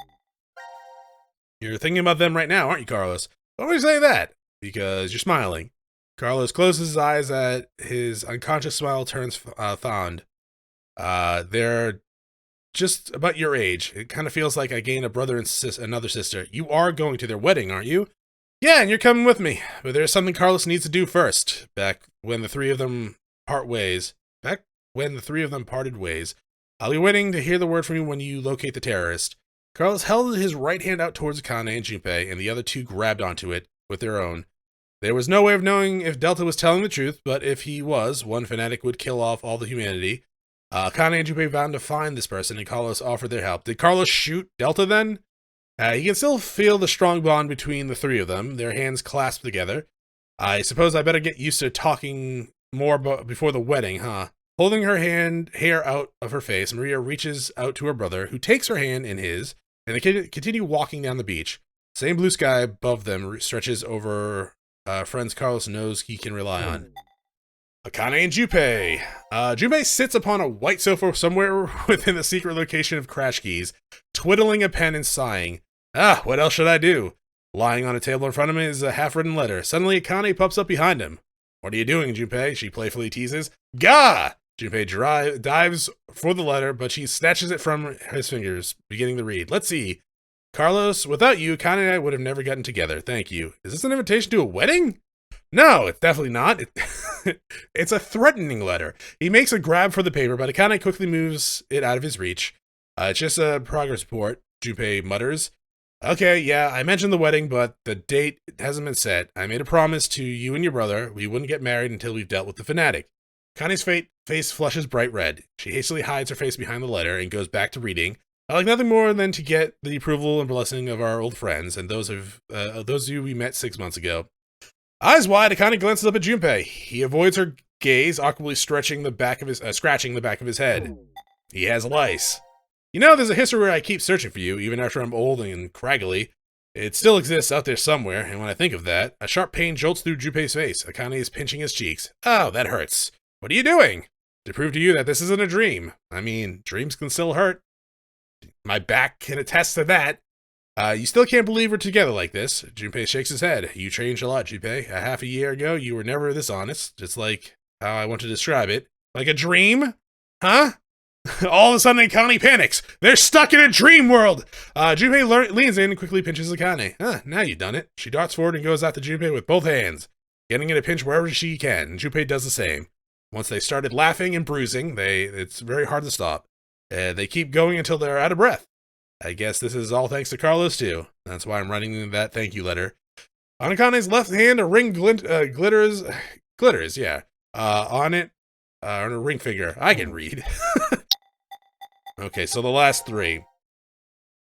You're thinking about them right now, aren't you, Carlos? Why do you say that? Because you're smiling. Carlos closes his eyes as his unconscious smile turns fond. They're just about your age. It kind of feels like I gained a brother and another sister. You are going to their wedding, aren't you? Yeah, and you're coming with me. But there's something Carlos needs to do first. Back when the three of them parted ways, I'll be waiting to hear the word from you when you locate the terrorist. Carlos held his right hand out towards Akane and Junpei, and the other two grabbed onto it with their own. There was no way of knowing if Delta was telling the truth, but if he was, one fanatic would kill off all the humanity. Akane and Junpei vowed to find this person, and Carlos offered their help. Did Carlos shoot Delta then? He can still feel the strong bond between the three of them, their hands clasped together. I suppose I better get used to talking more before the wedding, huh? Holding her hair out of her face, Maria reaches out to her brother, who takes her hand in his, and they continue walking down the beach. Same blue sky above them stretches over friends Carlos knows he can rely on. Akane and Junpei. Junpei sits upon a white sofa somewhere within the secret location of Crash Keys, twiddling a pen and sighing. What else should I do? Lying on a table in front of him is a half-written letter. Suddenly, Akane pops up behind him. What are you doing, Junpei? She playfully teases. Gah! Junpei dives for the letter, but she snatches it from his fingers, beginning to read. Let's see. Carlos, without you, Akane and I would have never gotten together. Thank you. Is this an invitation to a wedding? No, it's definitely not. It's a threatening letter. He makes a grab for the paper, but Akane quickly moves it out of his reach. It's just a progress report, Junpei mutters. Okay, yeah, I mentioned the wedding, but the date hasn't been set. I made a promise to you and your brother. We wouldn't get married until we've dealt with the fanatic. Akane's face flushes bright red. She hastily hides her face behind the letter and goes back to reading. I like nothing more than to get the approval and blessing of our old friends and those of you we met 6 months ago. Eyes wide, Akane glances up at Junpei. He avoids her gaze, awkwardly scratching the back of his head. He has lice. You know, there's a history where I keep searching for you, even after I'm old and craggly. It still exists out there somewhere, and when I think of that, a sharp pain jolts through Junpei's face. Akane is pinching his cheeks. Oh, that hurts. What are you doing? To prove to you that this isn't a dream. I mean, dreams can still hurt. My back can attest to that. You still can't believe we're together like this. Junpei shakes his head. You changed a lot, Junpei. A half a year ago, you were never this honest. Just like how I want to describe it. Like a dream? Huh? All of a sudden, Akane panics. They're stuck in a dream world. Junpei leans in and quickly pinches Akane. Now you've done it. She darts forward and goes after Junpei with both hands, getting in a pinch wherever she can. And Junpei does the same. Once they started laughing and bruising, it's very hard to stop. They keep going until they're out of breath. I guess this is all thanks to Carlos, too. That's why I'm writing that thank you letter. On Akane's left hand, a ring glitters, yeah. On it, on a ring finger. I can read. Okay, so the last three.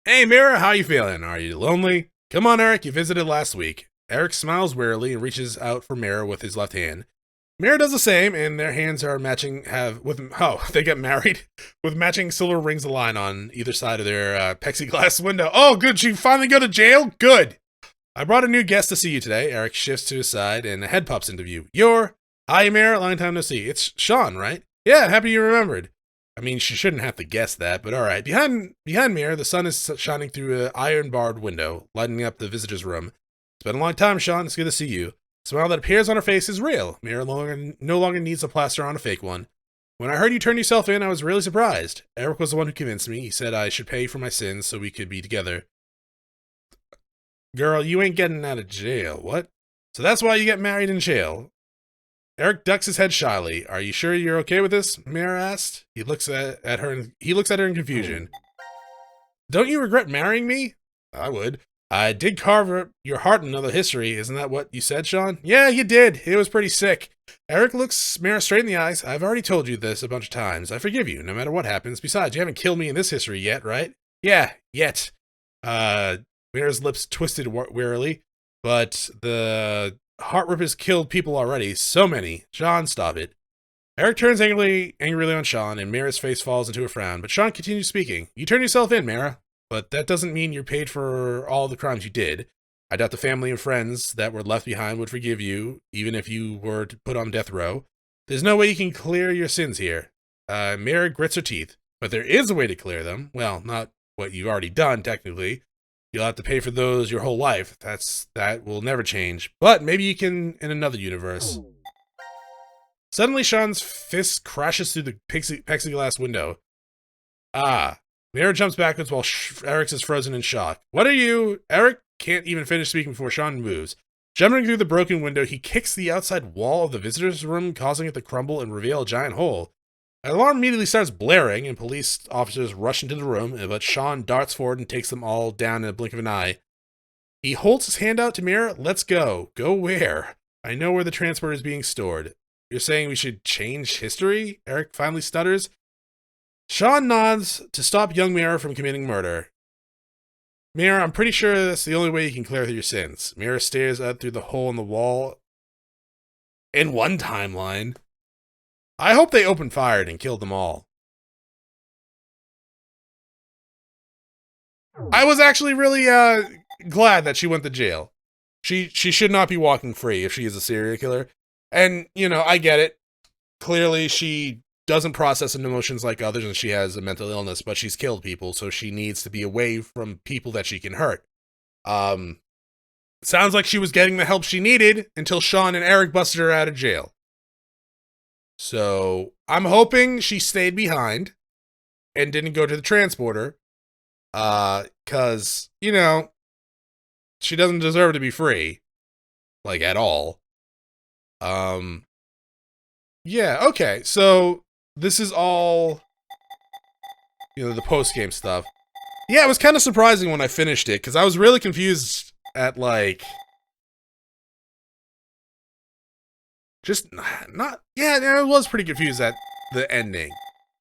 Hey, Mira, how you feeling? Are you lonely? Come on, Eric, you visited last week. Eric smiles wearily and reaches out for Mira with his left hand. Mira does the same, and their hands are matching, they get married, with matching silver rings aligned on either side of their plexiglass window. Oh, good, she finally go to jail? Good! I brought a new guest to see you today. Eric shifts to his side, and a head pops into view. Hi, Mira, long time no see. It's Sean, right? Yeah, happy you remembered. I mean, she shouldn't have to guess that, but alright. Behind Mira, the sun is shining through an iron-barred window, lighting up the visitor's room. It's been a long time, Sean. It's good to see you. The smile that appears on her face is real. Mira no longer needs a plaster on a fake one. When I heard you turn yourself in, I was really surprised. Eric was the one who convinced me. He said I should pay for my sins so we could be together. Girl, you ain't getting out of jail. What? So that's why you get married in jail. Eric ducks his head shyly. Are you sure you're okay with this? Mira asked. He looks at her in confusion. Don't you regret marrying me? I would. I did carve your heart in another history. Isn't that what you said, Sean? Yeah, you did. It was pretty sick. Eric looks Mira straight in the eyes. I've already told you this a bunch of times. I forgive you, no matter what happens. Besides, you haven't killed me in this history yet, right? Yeah, yet. Mira's lips twisted wearily, but the Heartrip has killed people already. So many. Sean, stop it. Eric turns angrily on Sean, and Mira's face falls into a frown, but Sean continues speaking. You turn yourself in, Mira, but that doesn't mean you're paid for all the crimes you did. I doubt the family and friends that were left behind would forgive you, even if you were to put on death row. There's no way you can clear your sins here. Mira grits her teeth, but there is a way to clear them. Well, not what you've already done, technically. You'll have to pay for those your whole life. That will never change. But maybe you can in another universe. Suddenly, Sean's fist crashes through the plexiglass window. Mira jumps backwards while Eric is frozen in shock. What are you? Eric can't even finish speaking before Sean moves. Jumping through the broken window, he kicks the outside wall of the visitor's room, causing it to crumble and reveal a giant hole. An alarm immediately starts blaring, and police officers rush into the room, but Sean darts forward and takes them all down in a blink of an eye. He holds his hand out to Mira. Let's go. Go where? I know where the transport is being stored. You're saying we should change history? Eric finally stutters. Sean nods to stop young Mira from committing murder. Mira, I'm pretty sure that's the only way you can clear your sins. Mira stares out through the hole in the wall. In one timeline. I hope they opened fire and killed them all. I was actually really glad that she went to jail. She should not be walking free if she is a serial killer. And, you know, I get it. Clearly, she doesn't process emotions like others, and she has a mental illness, but she's killed people, so she needs to be away from people that she can hurt. Sounds like she was getting the help she needed until Sean and Eric busted her out of jail. So, I'm hoping she stayed behind and didn't go to the transporter, because, you know, she doesn't deserve to be free, like, at all. Yeah, okay, so this is all, you know, the post-game stuff. Yeah, it was kind of surprising when I finished it, because I was really confused at, like, just not, yeah, I was pretty confused at the ending,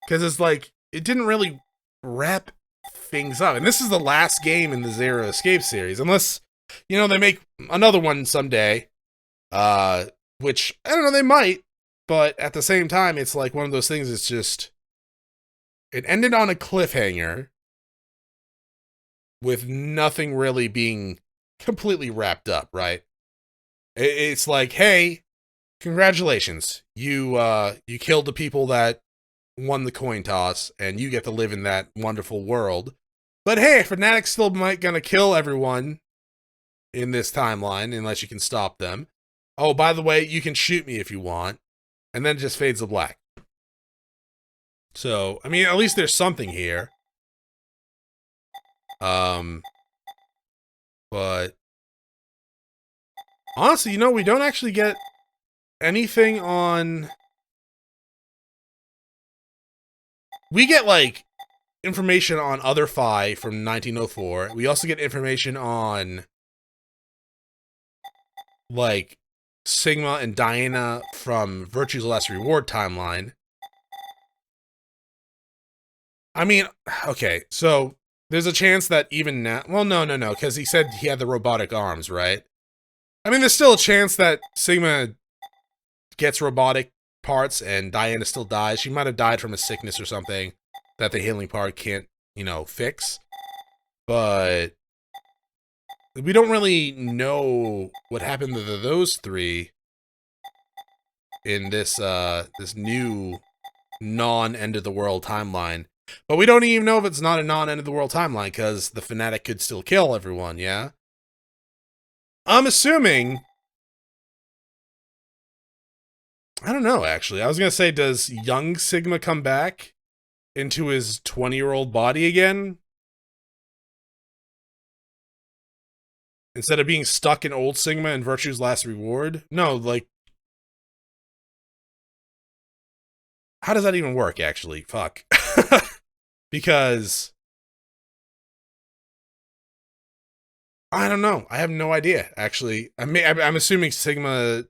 because it's like, it didn't really wrap things up, and this is the last game in the Zero Escape series, unless, you know, they make another one someday, which, I don't know, they might, but at the same time, it's like one of those things, it's just, it ended on a cliffhanger, with nothing really being completely wrapped up, right? It's like, hey, congratulations, you killed the people that won the coin toss, and you get to live in that wonderful world, but hey, Fanatic's still gonna kill everyone in this timeline, unless you can stop them. Oh, by the way, you can shoot me if you want. And then it just fades to black. So, I mean, at least there's something here. But honestly, you know, we don't actually get anything on. We get, like, information on Other Phi from 1904. We also get information on, like, Sigma and Diana from Virtue's Last Reward timeline. I mean, okay, so there's a chance that even now, well, no, because he said he had the robotic arms, right? I mean, there's still a chance that Sigma gets robotic parts and Diana still dies. She might have died from a sickness or something that the healing part can't, you know, fix. But we don't really know what happened to those three in this this new non-end of the world timeline. But we don't even know if it's not a non-end of the world timeline, because the Fanatic could still kill everyone, yeah? I'm assuming, I don't know, actually. I was gonna say, does young Sigma come back into his 20-year-old body again? Instead of being stuck in old Sigma in Virtue's Last Reward? No, like, how does that even work, actually? Fuck. Because I don't know. I have no idea, actually. I'm assuming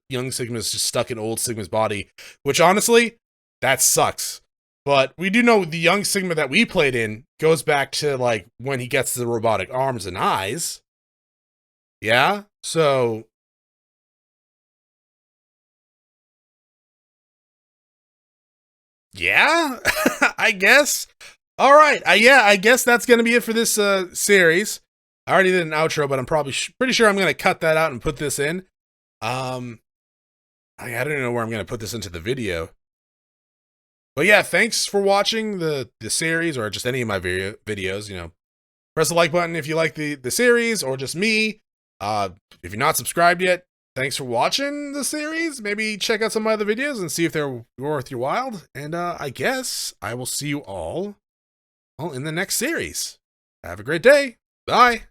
young Sigma is just stuck in old Sigma's body, which honestly, that sucks. But we do know the young Sigma that we played in goes back to, like, when he gets the robotic arms and eyes. Yeah? So yeah, I guess. All right. Yeah, I guess that's going to be it for this series. I already did an outro, but I'm probably pretty sure I'm going to cut that out and put this in. I don't know where I'm going to put this into the video. But yeah, thanks for watching the series or just any of my videos. You know, press the like button if you like the series or just me. If you're not subscribed yet, thanks for watching the series. Maybe check out some of my other videos and see if they're worth your while. And I guess I will see you all in the next series. Have a great day. Bye.